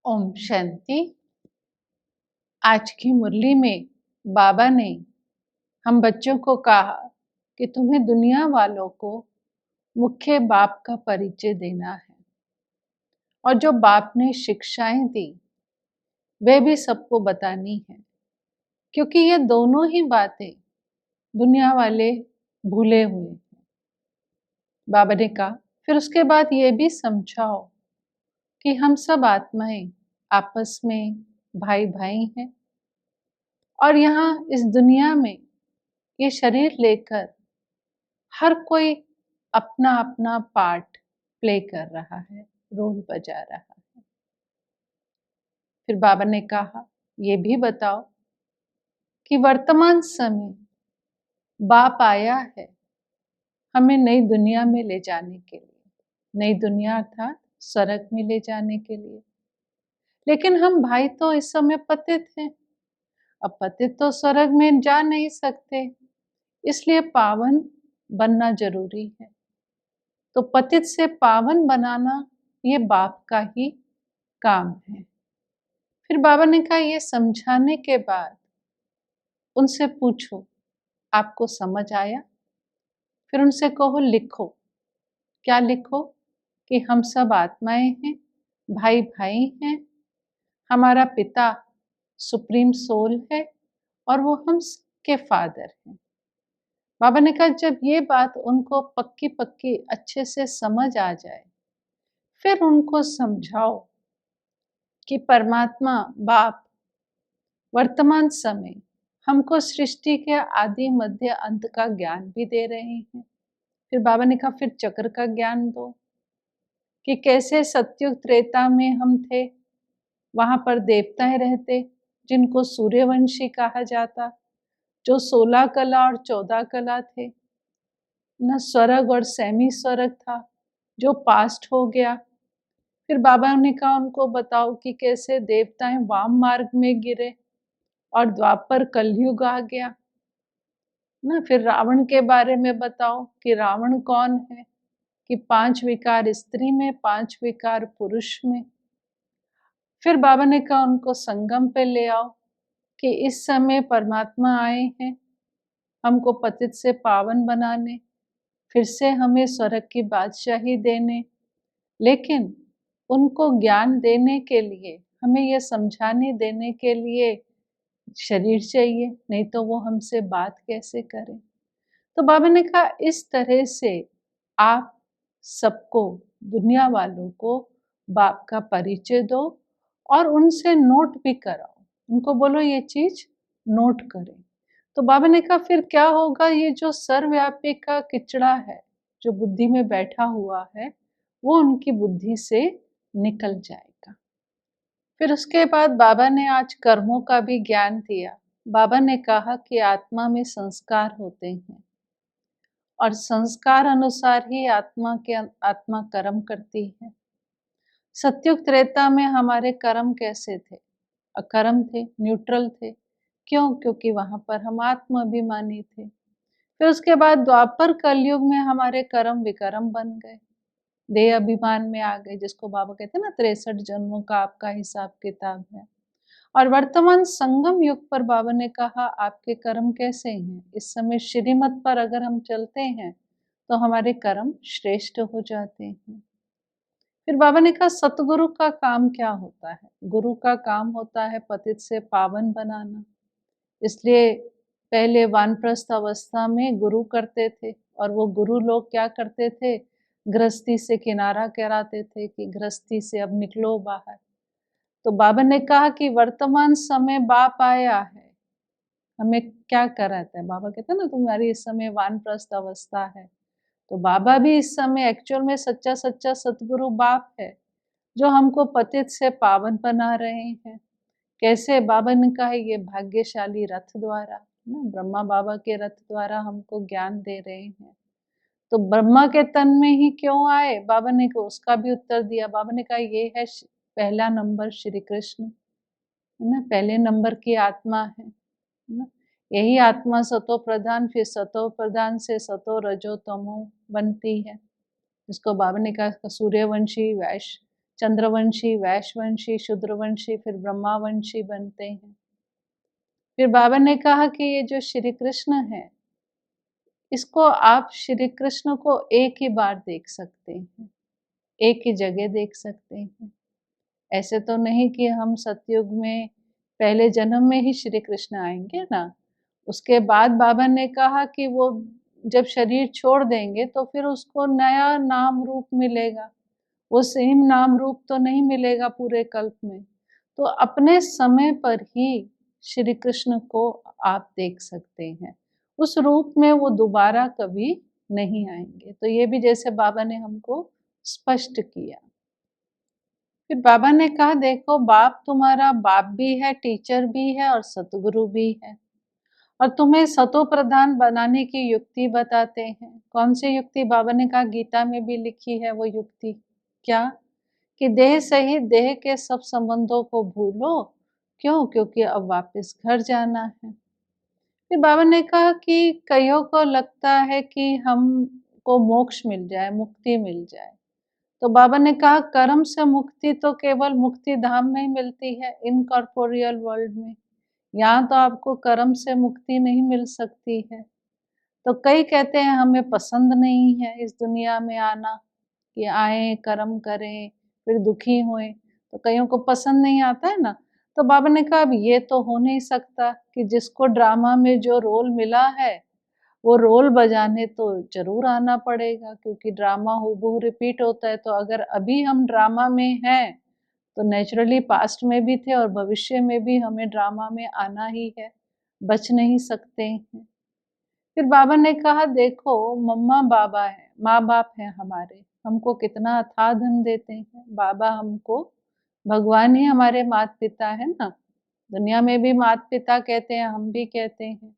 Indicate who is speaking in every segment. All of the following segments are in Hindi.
Speaker 1: ओम शांति। आज की मुरली में बाबा ने हम बच्चों को कहा कि तुम्हें दुनिया वालों को मुख्य बाप का परिचय देना है और जो बाप ने शिक्षाएं दी वे भी सबको बतानी है, क्योंकि ये दोनों ही बातें दुनिया वाले भूले हुए हैं। बाबा ने कहा फिर उसके बाद ये भी समझाओ कि हम सब आत्माएं आपस में भाई भाई हैं और यहाँ इस दुनिया में ये शरीर लेकर हर कोई अपना अपना पार्ट प्ले कर रहा है, रोल बजा रहा है। फिर बाबा ने कहा ये भी बताओ कि वर्तमान समय बाप आया है हमें नई दुनिया में ले जाने के लिए, नई दुनिया अर्थात स्वर्ग में ले जाने के लिए। लेकिन हम भाई तो इस समय पतित हैं, अब पतित तो स्वर्ग में जा नहीं सकते, इसलिए पावन बनना जरूरी है। तो पतित से पावन बनाना ये बाप का ही काम है। फिर बाबा ने कहा ये समझाने के बाद उनसे पूछो आपको समझ आया? फिर उनसे कहो लिखो। क्या लिखो? कि हम सब आत्माएं हैं, भाई भाई हैं, हमारा पिता सुप्रीम सोल है और वो हम के फादर हैं। बाबा ने कहा जब ये बात उनको पक्की पक्की अच्छे से समझ आ जाए फिर उनको समझाओ कि परमात्मा बाप वर्तमान समय हमको सृष्टि के आदि मध्य अंत का ज्ञान भी दे रहे हैं। फिर बाबा ने कहा फिर चक्र का ज्ञान दो कि कैसे सतयुग त्रेता में हम थे, वहां पर देवताएं रहते जिनको सूर्यवंशी कहा जाता, जो 16 कला और 14 कला थे न, स्वर्ग और सेमी स्वर्ग था जो पास्ट हो गया। फिर बाबा ने कहा उनको बताओ कि कैसे देवताएं वाम मार्ग में गिरे और द्वापर कलयुग आ गया ना। फिर रावण के बारे में बताओ कि रावण कौन है, कि 5 विकार स्त्री में, 5 विकार पुरुष में। फिर बाबा ने कहा उनको संगम पे ले आओ कि इस समय परमात्मा आए हैं हमको पतित से पावन बनाने, फिर से हमें स्वर्ग की बादशाही देने। लेकिन उनको ज्ञान देने के लिए, हमें यह समझाने देने के लिए शरीर चाहिए, नहीं तो वो हमसे बात कैसे करें। तो बाबा ने कहा इस तरह से आप सबको, दुनिया वालों को बाप का परिचय दो और उनसे नोट भी कराओ, उनको बोलो ये चीज नोट करें। तो बाबा ने कहा फिर क्या होगा, ये जो सर्वव्यापी का किचड़ा है जो बुद्धि में बैठा हुआ है वो उनकी बुद्धि से निकल जाएगा। फिर उसके बाद बाबा ने आज कर्मों का भी ज्ञान दिया। बाबा ने कहा कि आत्मा में संस्कार होते हैं और संस्कार अनुसार ही आत्मा कर्म करती है। सत्युग त्रेता में हमारे कर्म कैसे थे? अकर्म थे, न्यूट्रल थे। क्यों? क्योंकि वहां पर हम आत्म अभिमानी थे। फिर उसके बाद द्वापर कलयुग में हमारे कर्म विकर्म बन गए, देह अभिमान में आ गए, जिसको बाबा कहते हैं ना 63 जन्मों का आपका हिसाब किताब है। और वर्तमान संगम युग पर बाबा ने कहा आपके कर्म कैसे हैं? इस समय श्रीमत पर अगर हम चलते हैं तो हमारे कर्म श्रेष्ठ हो जाते हैं। फिर बाबा ने कहा सतगुरु का काम क्या होता है? गुरु का काम होता है पतित से पावन बनाना। इसलिए पहले वानप्रस्थ अवस्था में गुरु करते थे और वो गुरु लोग क्या करते थे, गृहस्थी से किनारा कराते थे कि गृहस्थी से अब निकलो बाहर। तो बाबा ने कहा कि वर्तमान समय बाप आया है, हमें क्या कराता है? बाबा कहते हैं ना तुम्हारी इस समय वानप्रस्थ अवस्था है। तो बाबा भी इस समय एक्चुअल में सच्चा सच्चा सतगुरु बाप है जो हमको पतित से पावन बना रहे हैं। कैसे? बाबा ने कहा ये भाग्यशाली रथ द्वारा ना, ब्रह्मा बाबा के रथ द्वारा हमको ज्ञान दे रहे हैं। तो ब्रह्मा के तन में ही क्यों आए? बाबा ने उसका भी उत्तर दिया। बाबा ने कहा ये है पहला नंबर श्री कृष्ण, है ना, पहले नंबर की आत्मा है ना। यही आत्मा सतो प्रधान, फिर सतो प्रधान से सतो रजो तमो बनती है, जिसको बाबा ने कहा सूर्यवंशी वैश्य चंद्रवंशी, वैश्यवंशी, शूद्रवंशी, फिर ब्रह्मावंशी बनते हैं। फिर बाबा ने कहा कि ये जो श्री कृष्ण है, इसको आप श्री कृष्ण को एक ही बार देख सकते हैं, एक ही जगह देख सकते हैं। ऐसे तो नहीं कि हम सतयुग में पहले जन्म में ही श्री कृष्ण आएंगे ना। उसके बाद बाबा ने कहा कि वो जब शरीर छोड़ देंगे तो फिर उसको नया नाम रूप मिलेगा, वो सेम नाम रूप तो नहीं मिलेगा पूरे कल्प में। तो अपने समय पर ही श्री कृष्ण को आप देख सकते हैं, उस रूप में वो दोबारा कभी नहीं आएंगे। तो ये भी जैसे बाबा ने हमको स्पष्ट किया। फिर बाबा ने कहा देखो, बाप तुम्हारा बाप भी है, टीचर भी है और सतगुरु भी है, और तुम्हें सतो प्रधान बनाने की युक्ति बताते हैं। कौन सी युक्ति? बाबा ने कहा गीता में भी लिखी है वो युक्ति। क्या? कि देह सहित देह के सब संबंधों को भूलो। क्यों? क्योंकि अब वापस घर जाना है। फिर बाबा ने कहा कि कईयों को लगता है कि हमको मोक्ष मिल जाए, मुक्ति मिल जाए। तो बाबा ने कहा कर्म से मुक्ति तो केवल मुक्ति धाम में ही मिलती है, इनकॉर्पोरियल वर्ल्ड में। यहाँ तो आपको कर्म से मुक्ति नहीं मिल सकती है। तो कई कहते हैं हमें पसंद नहीं है इस दुनिया में आना, कि आए कर्म करें फिर दुखी होएं, तो कईयों को पसंद नहीं आता है ना। तो बाबा ने कहा अब ये तो हो नहीं सकता कि जिसको ड्रामा में जो रोल मिला है वो रोल बजाने तो जरूर आना पड़ेगा, क्योंकि ड्रामा हूबहू रिपीट होता है। तो अगर अभी हम ड्रामा में हैं तो नेचुरली पास्ट में भी थे और भविष्य में भी हमें ड्रामा में आना ही है, बच नहीं सकते हैं। फिर बाबा ने कहा देखो, मम्मा बाबा है, माँ बाप है हमारे, हमको कितना अथाह धन देते हैं। बाबा हमको, भगवान ही हमारे माता पिता है ना। दुनिया में भी माता पिता कहते हैं, हम भी कहते हैं।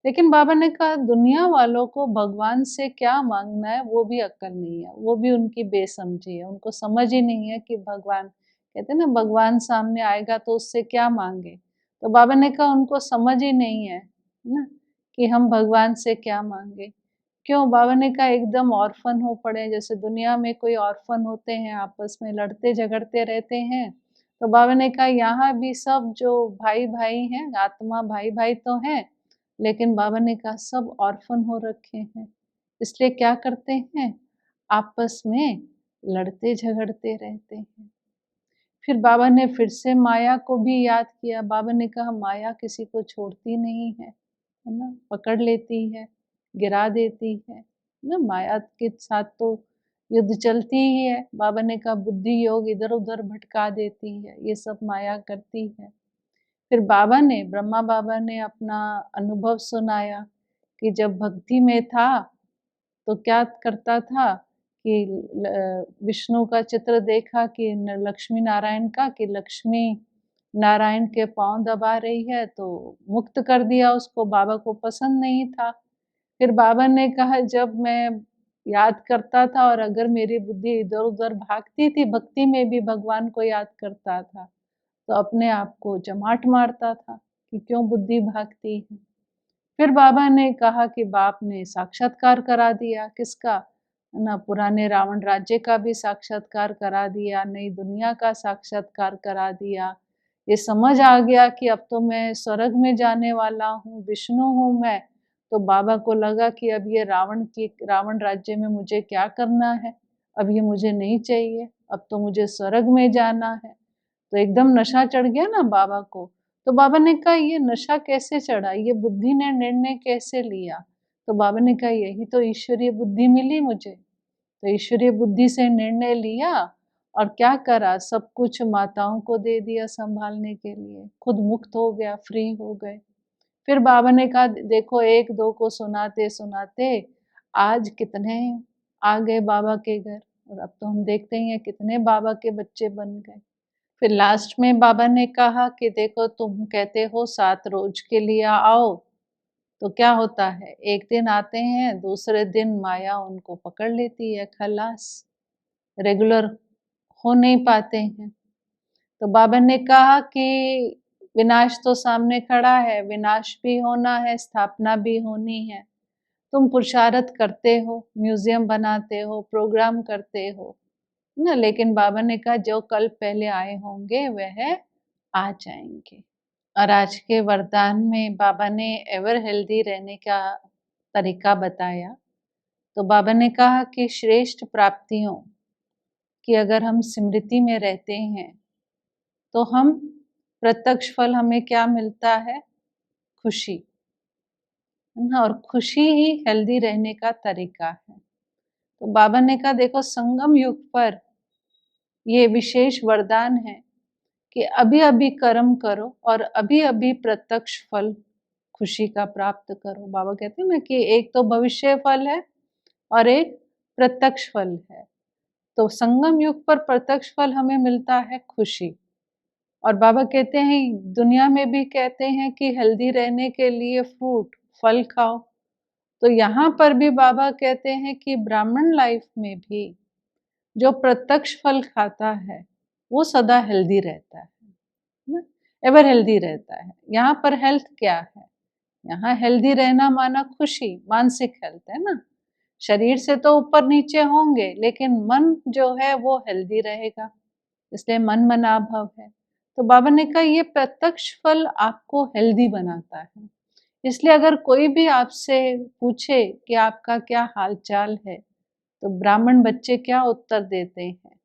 Speaker 1: लेकिन बाबा ने कहा दुनिया वालों को भगवान से क्या मांगना है वो भी अक्ल नहीं है, वो भी उनकी बेसमझी है। उनको समझ ही नहीं है कि भगवान, कहते हैं ना भगवान सामने आएगा तो उससे क्या मांगे। तो बाबा ने कहा उनको समझ ही नहीं है ना कि हम भगवान से क्या मांगे। क्यों? बाबा ने कहा एकदम ऑर्फन हो पड़े, जैसे दुनिया में कोई ऑर्फन होते हैं, आपस में लड़ते झगड़ते रहते हैं। तो बाबा ने कहा यहाँ भी सब जो भाई भाई हैं, आत्मा भाई भाई तो हैं, लेकिन बाबा ने कहा सब ऑर्फन हो रखे हैं। इसलिए क्या करते हैं? आपस में लड़ते झगड़ते रहते हैं। फिर बाबा ने फिर से माया को भी याद किया। बाबा ने कहा माया किसी को छोड़ती नहीं है ना, पकड़ लेती है, गिरा देती है ना। माया के साथ तो युद्ध चलती ही है। बाबा ने कहा बुद्धि योग इधर उधर भटका देती है, ये सब माया करती है। फिर बाबा ने, ब्रह्मा बाबा ने अपना अनुभव सुनाया कि जब भक्ति में था तो क्या करता था कि विष्णु का चित्र देखा कि लक्ष्मी नारायण का, कि लक्ष्मी नारायण के पांव दबा रही है, तो मुक्त कर दिया उसको। बाबा को पसंद नहीं था। फिर बाबा ने कहा जब मैं याद करता था और अगर मेरी बुद्धि इधर उधर भागती थी, भक्ति में भी भगवान को याद करता था, तो अपने आप को जमाट मारता था कि क्यों बुद्धि भागती है। फिर बाबा ने कहा कि बाप ने साक्षात्कार करा दिया, किसका ना, पुराने रावण राज्य का भी साक्षात्कार करा दिया, नई दुनिया का साक्षात्कार करा दिया। ये समझ आ गया कि अब तो मैं स्वर्ग में जाने वाला हूँ, विष्णु हूँ मैं। तो बाबा को लगा कि अब ये रावण राज्य में मुझे क्या करना है, अब ये मुझे नहीं चाहिए, अब तो मुझे स्वर्ग में जाना है। तो एकदम नशा चढ़ गया ना बाबा को। तो बाबा ने कहा ये नशा कैसे चढ़ा, ये बुद्धि ने निर्णय कैसे लिया? तो बाबा ने कहा यही तो ईश्वरीय बुद्धि मिली मुझे। तो ईश्वरीय बुद्धि से निर्णय लिया और क्या करा, सब कुछ माताओं को दे दिया संभालने के लिए, खुद मुक्त हो गया, फ्री हो गए। फिर बाबा ने कहा देखो, एक दो को सुनाते सुनाते आज कितने आ गए बाबा के घर, और अब तो हम देखते ही हैं कितने बाबा के बच्चे बन गए। फिर लास्ट में बाबा ने कहा कि देखो, तुम कहते हो 7 रोज के लिए आओ, तो क्या होता है, एक दिन आते हैं, दूसरे दिन माया उनको पकड़ लेती है, खलास, रेगुलर हो नहीं पाते हैं। तो बाबा ने कहा कि विनाश तो सामने खड़ा है, विनाश भी होना है, स्थापना भी होनी है। तुम पुरुषार्थ करते हो, म्यूजियम बनाते हो, प्रोग्राम करते हो, ना, लेकिन बाबा ने कहा जो कल पहले आए होंगे वह आ जाएंगे। और आज के वरदान में बाबा ने एवर हेल्दी रहने का तरीका बताया। तो बाबा ने कहा कि श्रेष्ठ प्राप्तियों की अगर हम स्मृति में रहते हैं तो हम प्रत्यक्ष फल हमें क्या मिलता है? खुशी, है ना। और खुशी ही हेल्दी रहने का तरीका है। तो बाबा ने कहा देखो संगम युग पर ये विशेष वरदान है कि अभी अभी कर्म करो और अभी अभी प्रत्यक्ष फल खुशी का प्राप्त करो। बाबा कहते हैं ना कि एक तो भविष्य फल है और एक प्रत्यक्ष फल है। तो संगम युग पर प्रत्यक्ष फल हमें मिलता है खुशी। और बाबा कहते हैं दुनिया में भी कहते हैं कि हेल्दी रहने के लिए फ्रूट फल खाओ। तो यहाँ पर भी बाबा कहते हैं कि ब्राह्मण लाइफ में भी जो प्रत्यक्ष फल खाता है वो सदा हेल्दी रहता है ना, एवर हेल्दी रहता है। यहाँ पर हेल्थ क्या है? यहाँ हेल्दी रहना माना खुशी, मानसिक हेल्थ, है ना। शरीर से तो ऊपर नीचे होंगे लेकिन मन जो है वो हेल्दी रहेगा, इसलिए मन मना भव है। तो बाबा ने कहा ये प्रत्यक्ष फल आपको हेल्दी बनाता है। इसलिए अगर कोई भी आपसे पूछे कि आपका क्या हाल चाल है, तो ब्राह्मण बच्चे क्या उत्तर देते हैं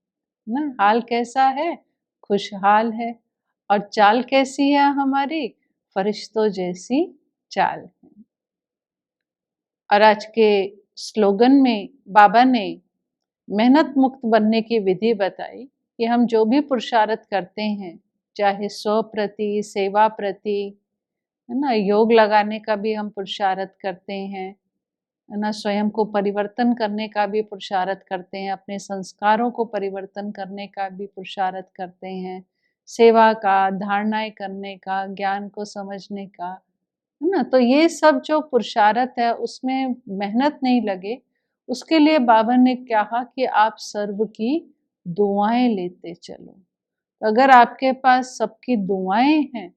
Speaker 1: ना? हाल कैसा है? खुशहाल है। और चाल कैसी है हमारी? फरिश्तों जैसी चाल है। और आज के स्लोगन में बाबा ने मेहनत मुक्त बनने की विधि बताई कि हम जो भी पुरुषार्थ करते हैं, चाहे स्व प्रति, सेवा प्रति, है ना, योग लगाने का भी हम पुरुषार्थ करते हैं, है ना, स्वयं को परिवर्तन करने का भी पुरुषार्थ करते हैं, अपने संस्कारों को परिवर्तन करने का भी पुरुषार्थ करते हैं, सेवा का, धारणाएं करने का, ज्ञान को समझने का, है ना। तो ये सब जो पुरुषार्थ है उसमें मेहनत नहीं लगे, उसके लिए बाबा ने कहा कि आप सर्व की दुआएं लेते चलो। अगर आपके पास सबकी दुआएं हैं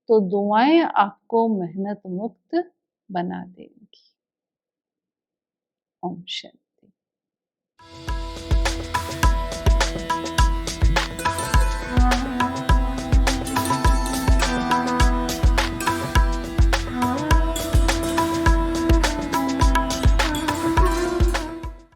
Speaker 1: तो दुआएं आपको मेहनत मुक्त बना देंगी। ओम शांति।